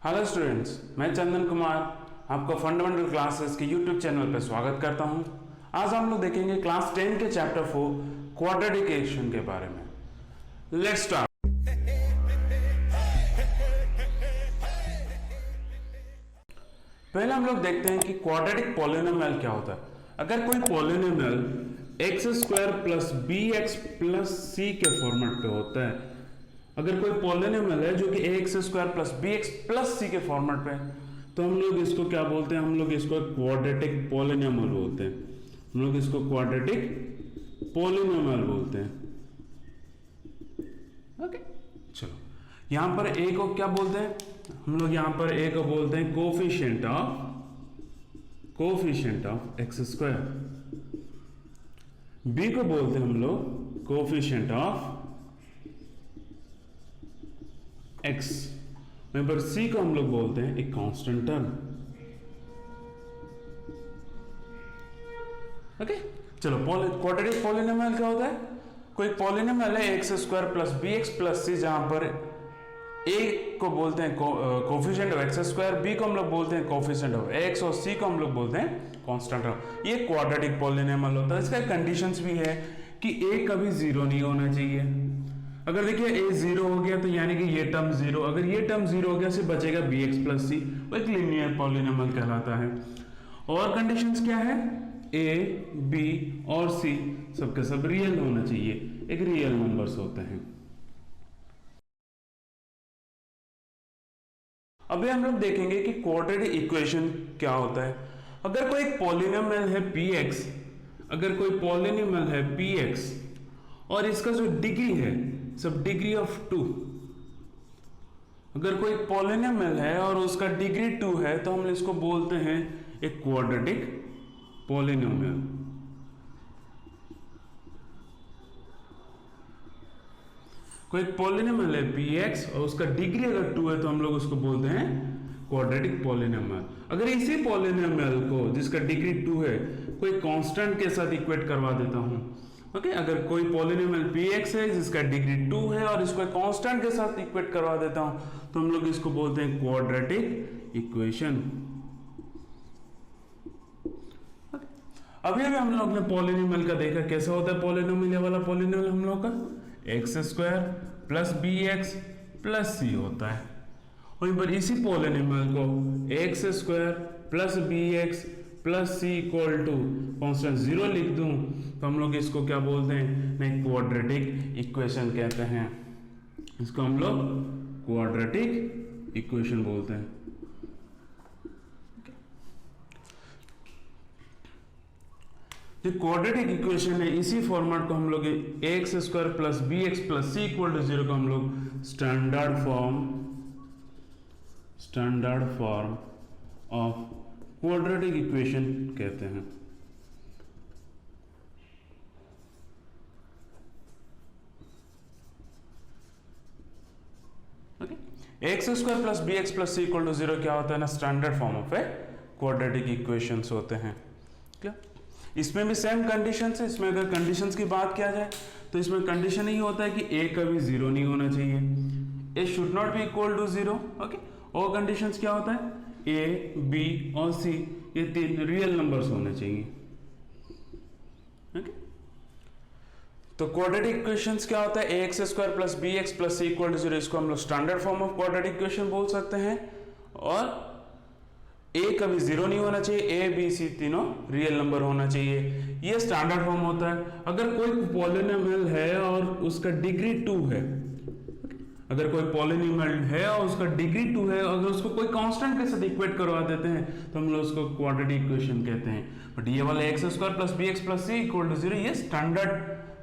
Hello students, मैं चंदन कुमार आपका fundamental classes के यूट्यूब चैनल पर स्वागत करता हूं। आज हम लोग देखेंगे क्लास 10 के चैप्टर 4 क्वाड्रेटिक इक्वेशन के बारे में। Let's start. पहले हम लोग देखते हैं कि क्वाड्रेटिक पॉलिनोमियल क्या होता है। अगर कोई polynomial x square plus b x plus c के फॉर्मेट पे होता है, अगर कोई पॉलिनोमियल है जो कि x square plus b x plus c के फॉर्मेट पे है, तो हम लोग इसको क्या बोलते हैं? हम लोग इसको क्वाड्रेटिक पॉलिनोमियल बोलते हैं। हम लोग इसको क्वाड्रेटिक पॉलिनोमियल बोलते हैं। ओके, चलो यहां पर ए को क्या बोलते हैं? हम लोग यहां पर ए को बोलते हैं coefficient of x square. B को बोलते हैं हम लोग कोफिशिएंट ऑफ एक्स। वहीं पर सी को हम लोग बोलते हैं एक कांस्टेंट टर्म। ओके, चलो क्वाड्रेटिक पॉलिनोमियल क्या होता है? कोई पॉलिनोमियल है x square plus b x plus c, जहां पर ए को बोलते हैं coefficient of x square, b को हम लोग बोलते हैं कोफिशिएंट ऑफ एक्स और सी को हम लोग बोलते हैं कांस्टेंट टर्म। ये क्वाड्रेटिक पॉलिनोमियल होता है। इसका कंडीशंस भी है कि ए कभी जीरो नहीं होना चाहिए। अगर देखिए ए जीरो हो गया तो यानी कि ये टर्म जीरो, अगर ये टर्म जीरो हो गया सिर्फ बचेगा बी एक्स प्लस सी, वो एक लीनियर पॉलिनोमियल कहलाता है। और कंडीशंस क्या है? ए बी और सी सबके सब रियल होना चाहिए, एक रियल नंबर्स होते हैं। अभी हम लोग देखेंगे कि क्वाड्रेटिक इक्वेशन क्या होता है। अगर कोई पॉलिनोमियल है पी एक्स, अगर कोई पॉलिनोमियल है पी एक्स और इसका जो डिग्री है सब डिग्री ऑफ 2, अगर कोई पॉलिनोमियल है और उसका डिग्री 2 है तो हम इसको बोलते हैं एक क्वाड्रेटिक पॉलिनोमियल। कोई पॉलिनोमियल है पी एक्स और उसका डिग्री अगर 2 है तो हम लोग उसको बोलते हैं क्वाड्रेटिक पॉलिनोमियल। अगर इसी पॉलिनोमियल को जिसका डिग्री 2 है कोई कांस्टेंट के साथ इक्वेट करवा देता हूं, ओके, अगर कोई पॉलिनोमियल px है जिसका डिग्री 2 है और इसको एक कांस्टेंट के साथ इक्वेट करवा देता हूं तो हम लोग इसको बोलते हैं क्वाड्रेटिक इक्वेशन। अभी हम लोग ने पॉलिनोमियल का देखा कैसा होता है। पॉलिनोमियल वाला पॉलिनोमियल हम लोग का x square plus b x plus c होता है। वहीं पर इसी पॉलिनोमियल को x square plus b x plus c equal to constant 0 लिख दूं तो हम लोग इसको क्या बोलते हैं? नहीं, क्वाड्रेटिक इक्वेशन कहते हैं। इसको हम लोग क्वाड्रेटिक इक्वेशन बोलते हैं। जो क्वाड्रेटिक इक्वेशन है इसी फॉर्मेट को हम लोग x square plus b x plus c equal to 0 को हम लोग standard form of quadratic equation कहते हैं। Okay, x square plus b x plus c equal to 0 क्या होता है ना? Standard form of a quadratic equations होते हैं। क्या इसमें भी सेम कंडीशंस है? इसमें अगर कंडीशंस की बात किया जाए तो इसमें कंडीशन ही होता है कि ए कभी जीरो नहीं होना चाहिए, a should not be equal to 0। Okay, और कंडीशंस क्या होता है? ए बी और सी ये 3 रियल नंबर्स होने चाहिए। ओके, तो क्वाड्रेटिक इक्वेशंस क्या होता है? A x square plus b x plus c equal to 0, इसको हम लोग standard form of quadratic equation बोल सकते हैं। और ए कभी जीरो नहीं होना चाहिए, ए बी सी तीनों रियल नंबर होना चाहिए, ये स्टैंडर्ड फॉर्म होता है। अगर कोई पॉलिनोमियल है और उसका डिग्री 2 है, अगर कोई पॉलिनोमियल है और उसका डिग्री 2 है, अगर उसको कोई कांस्टेंट के साथ इक्वेट करवा देते हैं तो हम लोग उसको क्वाड्रेटिक इक्वेशन कहते हैं। बट ये वाला x square plus b x plus c equal to 0 ये स्टैंडर्ड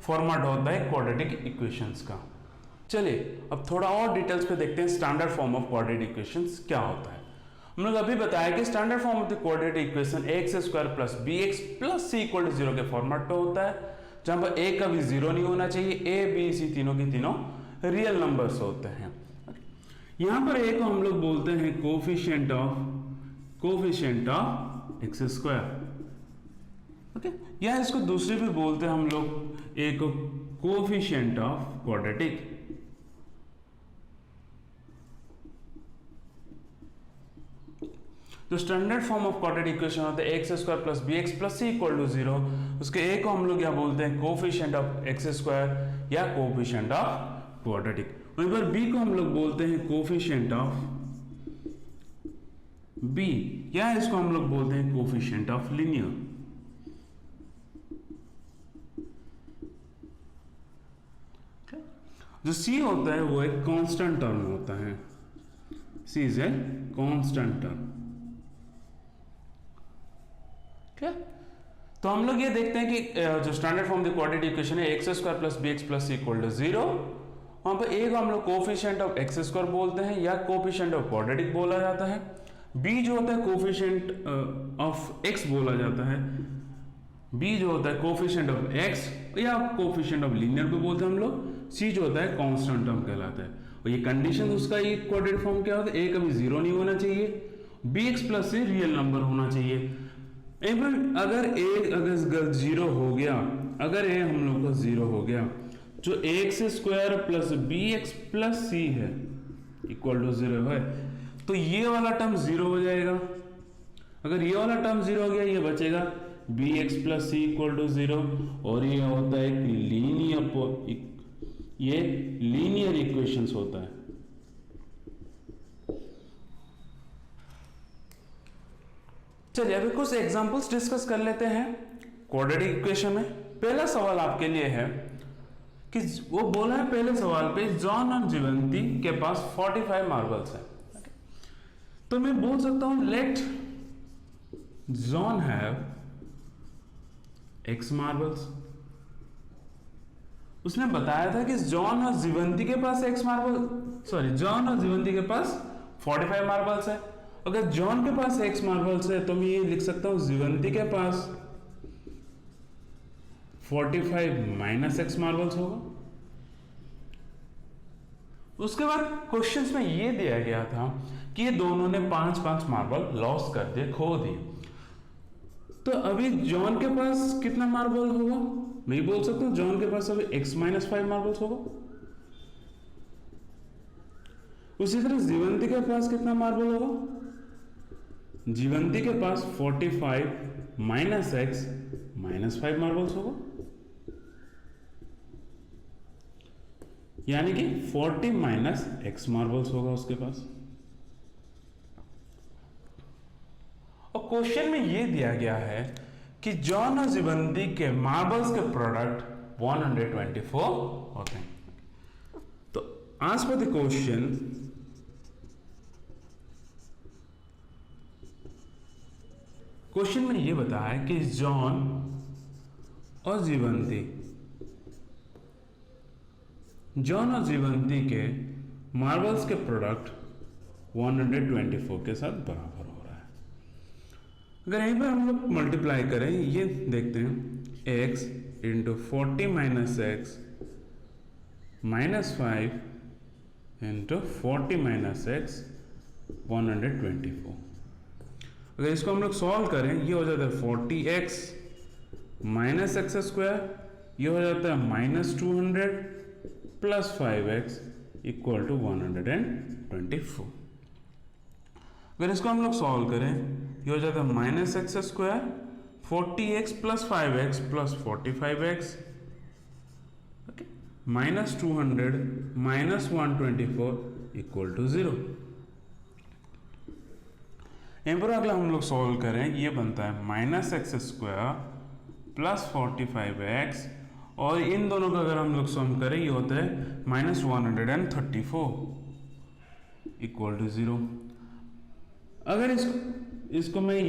फॉर्मेट होता है क्वाड्रेटिक इक्वेशंस का। चलिए अब थोड़ा और डिटेल्स पे देखते हैं standard form of quadratic equations क्या होता है। हम लोग अभी बताया कि standard form of the quadratic equation x square plus b x plus c equal to 0 के फॉर्मेट पे होता है, जहां पर ए कभी जीरो नहीं होना चाहिए, ए बी सी तीनों की तीनों रियल नंबर्स होते हैं। यहां पर ए को हम लोग बोलते हैं coefficient of x square. Okay, या इसको दूसरे भी बोलते हैं हम लोग ए को कोफिशिएंट ऑफ क्वाड्रेटिक। जो standard form of quadratic equation होता है x square plus b x plus c equal to 0, उसके ए को हम लोग क्या बोलते हैं कोफिशिएंट ऑफ एक्स स्क्वायर या कोफिशिएंट ऑफ क्वाड्रेटिक। वहीं पर बी को हम लोग बोलते हैं कोफिशिएंट ऑफ बी या इसको हम लोग बोलते हैं कोफिशिएंट ऑफ लीनियर। जो सी होता है वो एक कांस्टेंट टर्म होता है, c is a constant term. तो हम लोग ये देखते हैं कि जो standard form the quadratic equation है x square plus b x plus c equal to 0, वहां पर ए को हम लोग कोफिशिएंट ऑफ एक्स स्क्वायर बोलते हैं या कोफिशिएंट ऑफ क्वाड्रेटिक बोला जाता है। बी जो होता है कोफिशिएंट ऑफ एक्स बोला जाता है, बी जो होता है कोफिशिएंट ऑफ एक्स या कोफिशिएंट ऑफ लीनियर को बोलते हैं हम लोग। सी जो होता है कांस्टेंट टर्म कहलाता है। और ये कंडीशन उसका ये क्वाड्रेटिक फॉर्म क्या होता है, ए कभी 0 नहीं होना चाहिए, बी एक्स प्लस सी रियल नंबर होना चाहिए। अगर ए 0 हो गया, अगर ए हम लोग को 0 हो गया, जो x square plus b x plus c है इक्वल टू 0 है, तो ये वाला टर्म 0 हो जाएगा। अगर ये वाला टर्म 0 हो गया, ये बचेगा b x plus c equal to 0, और ये होता है लीनियर इक्वेशंस होता है। चलिए अभी कुछ एग्जांपल्स डिस्कस कर लेते हैं क्वाड्रेटिक इक्वेशन में। पहला सवाल आपके लिए है कि वो बोला है पहले सवाल पे जॉन और जीवंती के पास 45 मार्बल्स हैं। तो मैं बोल सकता हूं let John have x marbles. उसने बताया था कि जॉन और जीवंती के पास जॉन और जीवंती के पास 45 मार्बल्स है। अगर जॉन के पास x मार्बल्स है तो मैं ये लिख सकता हूं जीवंती के पास 45 माइनस x मार्बल्स होगा। उसके बाद क्वेश्चंस में ये दिया गया था कि ये दोनों ने 5-5 मार्बल लॉस कर दिए, खो दिए। तो अभी जॉन के पास कितना मार्बल होगा, मैं ये बोल सकता हूं जॉन के पास अभी x माइनस 5 मार्बल्स होगा। उसी तरह जीवंती के पास कितना मार्बल होगा, जीवंती के पास 45 माइनस x माइनस 5 मार्बल्स होगा, यानी कि 40 माइनस x मार्बल्स होगा उसके पास। और क्वेश्चन में यह दिया गया है कि जॉन और जीवंती के मार्बल्स के प्रोडक्ट 124 होते हैं। तो आज पर द क्वेश्चन, क्वेश्चन में यह बताया है कि जॉन और जीवंती के मार्बल्स के प्रोडक्ट 124 के साथ बराबर हो रहा है। अगर यहीं पर हम लोग मल्टीप्लाई करें, ये देखते हैं x into 40 minus x minus 5 into 40 minus x 124। अगर इसको हम लोग सॉल्व करें, ये हो जाता है 40x माइनस एक्स स्क्वायर, ये हो जाता है minus 200 plus 5x equal to 124। अगर इसको हम लोग सॉल्व करें, ये हो जाता है minus x square 40x plus 5x plus 45x minus 200 minus 124 equal to 0। यहां पर अगला हम लोग सॉल्व करें, ये बनता है minus x square plus 45x, और इन दोनों का अगर हम लोग सम करें, ये होता है माइनस 134 इक्वल टू 0। अगर इसको मैं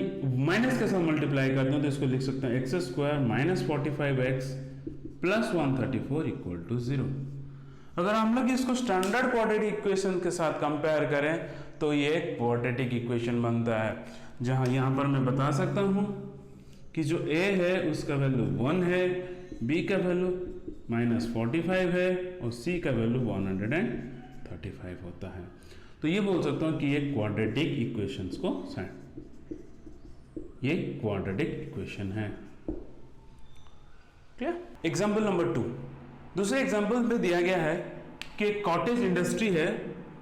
माइनस के साथ मल्टीप्लाई करता हूं तो इसको लिख सकता हूं x square minus 45x plus 134 equal to 0। अगर हम लोग इसको स्टैंडर्ड क्वाड्रेटिक इक्वेशन के साथ कंपेयर करें तो ये क्वाड्रेटिक इक्वेशन बनता है, जहां यहां पर मैं बता सकता हूं कि जो a है उसका वैल्यू 1 है, b का वैल्यू माइनस 45 है और c का वैल्यू 135 होता है। तो ये बोल सकता हूं कि ये क्वाड्रेटिक इक्वेशंस को ये क्वाड्रेटिक इक्वेशन है। क्लियर? एग्जाम्पल नंबर 2, दूसरे एग्जाम्पल में दिया गया है कि कॉटेज इंडस्ट्री है,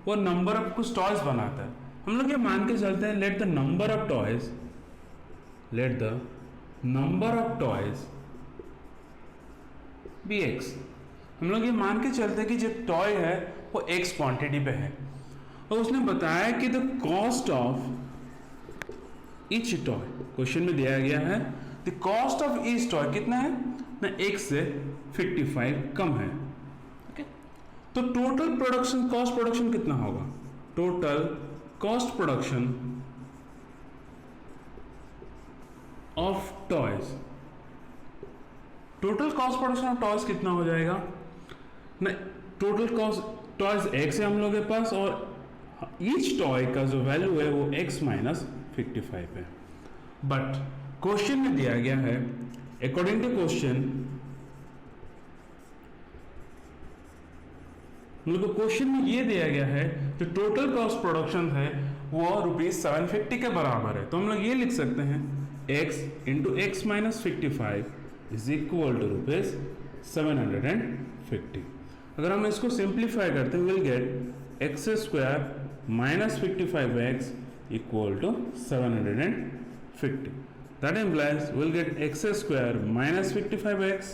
वो नंबर ऑफ कुछ टॉयज बनाता है। हम लोग ये मान के चलते हैं let the number of toys be x. हम लोग ये मान के चलते हैं कि जो टॉय है वो एक्स क्वांटिटी पे है, और उसने बताया कि the cost of each toy, question में दिया गया है the cost of each toy कितना है ना, एक्स से 55 कम है। ओके, तो टोटल प्रोडक्शन कॉस्ट प्रोडक्शन कितना होगा, total cost production of toys, total cost production of toys कितना हो जाएगा ना, टोटल कॉस्ट टॉयज एक्स है हम लोग के पास, और ईच टॉय का जो वैल्यू है वो x माइनस 55 है। बट क्वेश्चन में दिया गया है, अकॉर्डिंग टू क्वेश्चन, हम लोग को क्वेश्चन में ये दिया गया है जो टोटल कॉस्ट प्रोडक्शन है वो ₹750 के बराबर है। तो हम लोग ये लिख सकते हैं x into x minus 55 is equal to ₹750। अगर हम इसको सिंप्लीफाई करते हैं we'll get x square minus 55x equal to 750। That implies we'll get x square minus 55x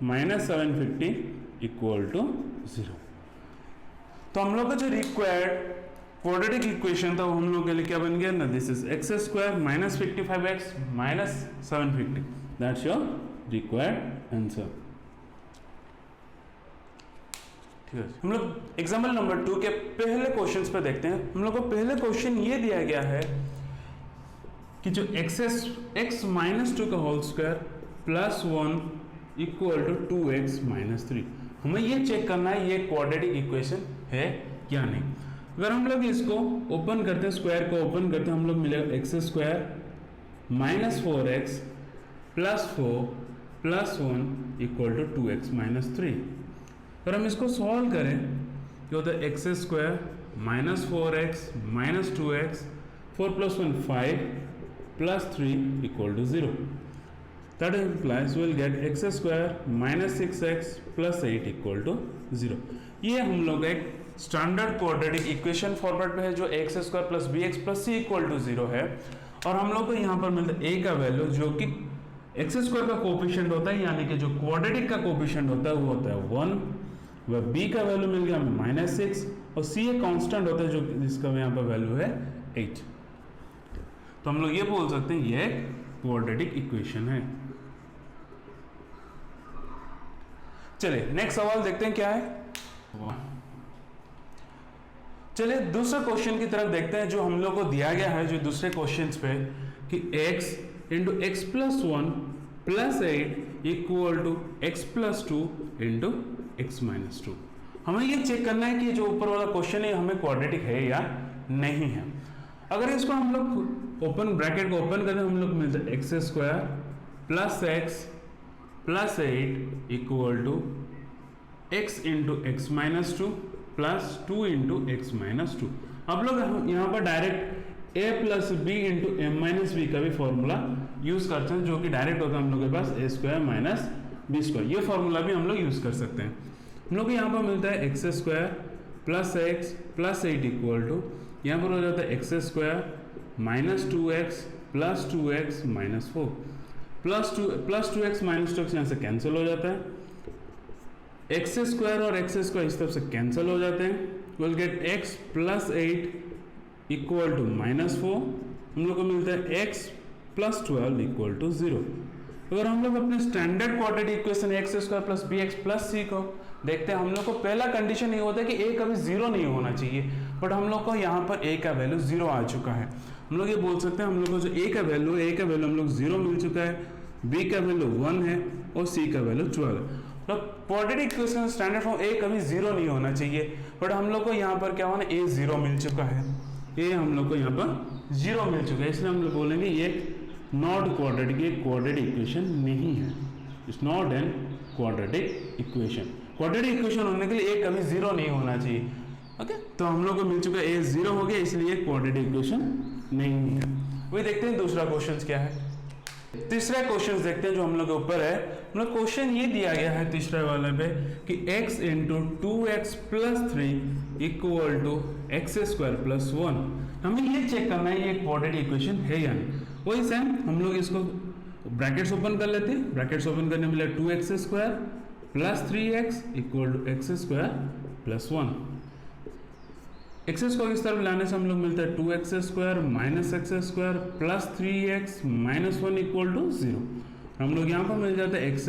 minus 750 equal to 0। तो हम लोग का जो रिक्वायर्ड क्वाड्रेटिक इक्वेशन था वो हम लोग के लिए क्या बन गया ना, this is x square minus 55x minus 750, that's your required answer. ठीक है, हम लोग एग्जाम्पल नंबर 2 के पहले क्वेश्चंस पे देखते हैं। हम लोग को पहले क्वेश्चन ये दिया गया है कि जो x माइनस 2 का whole square plus 1 equal to 2x minus 3। हमें ये चेक करना है ये क्वाड्रेटिक इक्वेशन है या नहीं। अगर हम लोग इसको ओपन करते हैं, स्क्वायर को ओपन करते हैं, हम लोग मिलेगा x square minus 4x plus 4 plus 1 equal to 2x minus 3। अगर हम इसको सॉल्व करें क्या होता है, x square minus 4x minus 2x 4 plus 1 5 plus 3 equal to 0। That implies we'll get x square minus 6x plus 8 equal to 0। ये हम लोग एक स्टैंडर्ड क्वाड्रेटिक इक्वेशन फॉर्मेट में है जो x square plus b x plus c equal to 0 है, और हम लोग को यहाँ पर मिलता है a का वैल्यू जो कि एक्स स्क्वायर का कोफिशिएंट होता है, यानी कि जो क्वाड्रेटिक का कोफिशिएंट होता है वो होता है 1, वह b का वैल्यू मिल गया हमें माइनस 6, और c एक कांस्टेंट होता है जो जिसका यहाँ पर वैल्यू है 8। तो हम लोग ये बोल सकते हैं ये क्वाड्रेटिक इक्वेशन है। चलिए नेक्स्ट सवाल देखते हैं क्या है। चलिए दूसरे क्वेश्चन की तरफ देखते हैं जो हम लोग को दिया गया है जो दूसरे क्वेश्चंस पे कि x into x plus 1 plus 8 equal to x plus 2 into x minus 2। हमें ये चेक करना है कि जो ऊपर वाला क्वेश्चन है हमें क्वाड्रेटिक है या नहीं है। अगर इसको हम लोग ओपन ब्रैकेट को ओपन करें, हम लोग मिलता है x square plus x plus 8 equal to x into x minus 2 plus 2 into x minus 2। अब लोग यहाँ पर direct a plus b into m minus b का भी फॉर्मूला यूज करते हैं जो कि डायरेक्ट होता है हम लोग के पास a square minus b square. ये फॉर्मूला भी हम लोग यूज कर सकते हैं। हम लोग को यहाँ पर मिलता है x square plus x plus 8 equal to, यहाँ पर हो जाता है x square minus 2x plus 2x minus 4 plus 2x minus 2x यहाँ से कैंसिल हो जाता है, एक्स स्क्वायर और एक्स स्क्वायर इस तरफ से कैंसिल हो जाते हैं, we'll get x plus 8 equal to minus 4। हम लोग को मिलता है x प्लस 12 इक्वल टू 0। अगर हम लोग अपने standard quadratic equation x square plus b x plus c को देखते हैं, हम लोग को पहला कंडीशन ये होता है कि a कभी 0 नहीं होना चाहिए, बट हम लोग को यहाँ पर a का वैल्यू 0 आ चुका है। हम लोग ये बोल सकते हैं हम लोग को जो a का वैल्यू हम लोग 0 मिल चुका है, b का वैल्यू 1 है और c का वैल्यू 12 है। तो quadratic equation standard form a कभी 0 नहीं होना चाहिए, बट हम लोग को यहाँ पर क्या होना a 0 मिल चुका है, a हम लोग को यहाँ पर 0 मिल चुका है, इसलिए हम लोग बोलेंगे ये नॉट क्वाड्रेटिक, ये क्वाड्रेटिक इक्वेशन नहीं है, it's not an quadratic equation. Quadratic equation होने के लिए a कभी 0 नहीं होना चाहिए। ओके, तो हम लोग को मिल चुका है a 0 हो गया, इसलिए क्वाड्रेटिक इक्वेशन नहीं है। वही देखते हैं दूसरा क्वेश्चन क्या है। तीसरा क्वेश्चन देखते हैं जो हम लोग के ऊपर है। हम लोग क्वेश्चन ये दिया गया है तीसरे वाले पे कि x into 2x plus 3 equal to x square plus 1। हमें ये चेक करना है ये एक क्वाड्रेटिक इक्वेशन है या नहीं। वही सेम हम लोग इसको ब्रैकेट्स ओपन कर लेते हैं। ब्रैकेट्स ओपन करने मिला 2x² plus 3x equal to x² plus 1। X's को इस तरफ लाने से हम लोग मिलता है 2x² minus x² plus 3x minus 1 equal to 0। हम लोग यहाँ पर मिल जाता है x²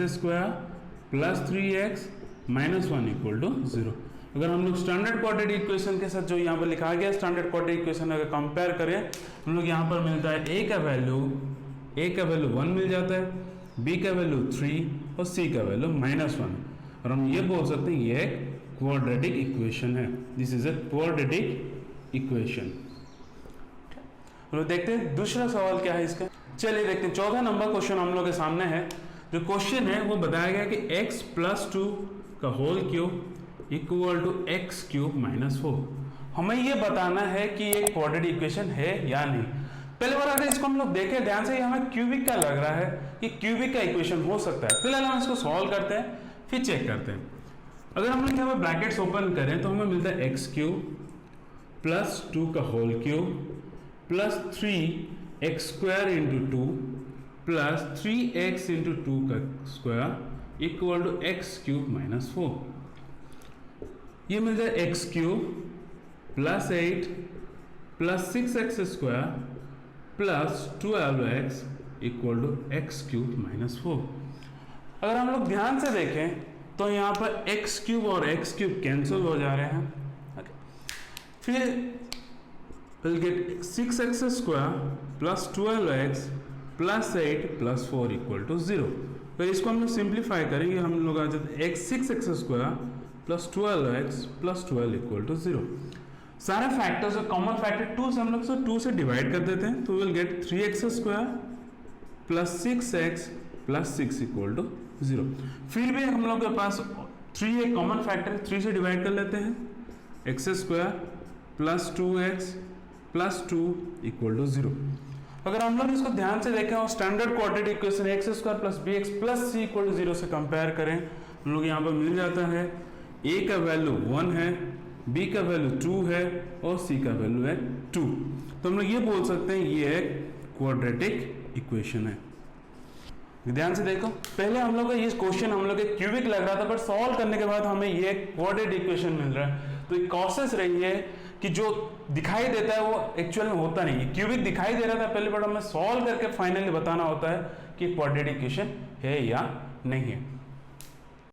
plus 3x minus 1 equal to 0। अगर हम लोग स्टैंडर्ड क्वाड्रेटिक इक्वेशन के साथ जो यहाँ पर लिखा गया स्टैंडर्ड क्वाड्रेटिक इक्वेशन अगर कंपेयर करें, हम लोग यहाँ पर मिलता है a का वैल्यू 1 मिल जाता है, b का वैल्यू 3 और c का वैल्यू -1। और हम ये बोल सकते हैं ये एक क्वाड्रेटिक इक्वेशन है। This is a quadratic equation. हम देखते हैं दूसरा सवाल क्या है इसका। चलिए देखते हैं। 14 नंबर क्वेश्चन हम लोग के सामने है। जो क्वेश्चन है वो बताया गया कि x + 2 का whole cube equal to x³ - 4। हमें ये बताना है कि ये क्वाड्रेटिक इक्वेशन है या नहीं। पहले बार अगर इसको हम लोग देखें ध्यान से, हमें क्यूबिक का लग रहा है कि क्यूबिक का इक्वेशन हो सकता है। फिलहाल हम इसको सॉल्व करते हैं फिर चेक करते हैं। अगर हम लोग यहाँ पर ब्रैकेट्स ओपन करें तो हमें मिलता है x³ प्लस 2 का whole cube plus 3x² into 2 plus 3x into 2 का स्क्वायर इक्वल टू x³ - 4। ये मिल जाए x³ plus 8 plus 6x² plus 12x equal to x³ - 4। अगर हम लोग ध्यान से देखें तो यहाँ पर x³ और x³ कैंसिल हो जा रहे हैं। फिर we'll get 6x² plus 12x plus 8 plus 4 equal to 0। तो इसको हम लोग सिंप्लीफाई करेंगे, हम लोग आ जाते हैं 6x² plus 12x plus 12 equal to 0। सारे फैक्टर्स कॉमन फैक्टर 2 से हम लोग 2 से डिवाइड कर देते हैं तो we'll get 3x² plus 6x plus 6 equal to 0। फिर भी हम लोग के पास 3 एक कॉमन फैक्टर 3 से डिवाइड कर लेते हैं, x² plus 2x plus 2 equal to 0। अगर हम लोग इसको ध्यान से देखें और standard quadratic equation x² plus bx plus c equal to 0 से कंपेयर करें, हम लोग यहाँ पर मिल जाता है a का वैल्यू 1 है, b का वैल्यू 2 है और c का वैल्यू है 2। तो हम लोग ये बोल सकते हैं ये एक क्वाड्रेटिक इक्वेशन है। ध्यान से देखो, पहले हम लोग का ये क्वेश्चन हम लोग क्यूबिक लग रहा था, बट सॉल्व करने के बाद हमें ये क्वाड्रेटिक इक्वेशन मिल रहा है। तो एक कोशिश रही है कि जो दिखाई देता है वो एक्चुअल में होता नहीं है। क्यूबिक दिखाई दे रहा था पहले, बट हमें सॉल्व करके फाइनली बताना होता है कि क्वाड्रेटिक इक्वेशन है या नहीं है।